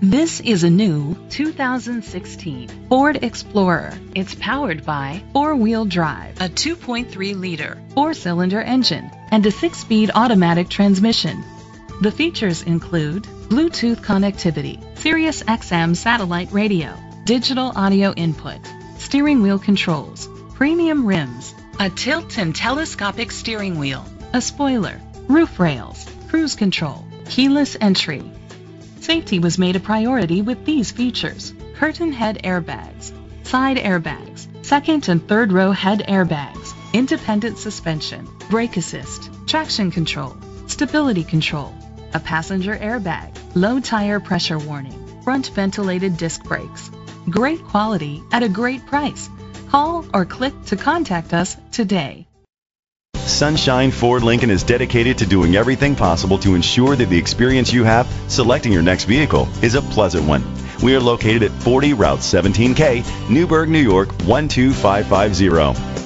This is a new 2016 Ford Explorer. It's powered by four-wheel drive, a 2.3-liter four-cylinder engine, and a 6-speed automatic transmission. The features include Bluetooth connectivity, Sirius XM satellite radio, digital audio input, steering wheel controls, premium rims, a tilt and telescopic steering wheel, a spoiler, roof rails, cruise control, keyless entry. Safety was made a priority with these features: curtain head airbags, side airbags, second and third row head airbags, independent suspension, brake assist, traction control, stability control, a passenger airbag, low tire pressure warning, front ventilated disc brakes. Great quality at a great price. Call or click to contact us today. Sunshine Ford Lincoln is dedicated to doing everything possible to ensure that the experience you have selecting your next vehicle is a pleasant one. We are located at 40 Route 17K, Newburgh, New York 12550.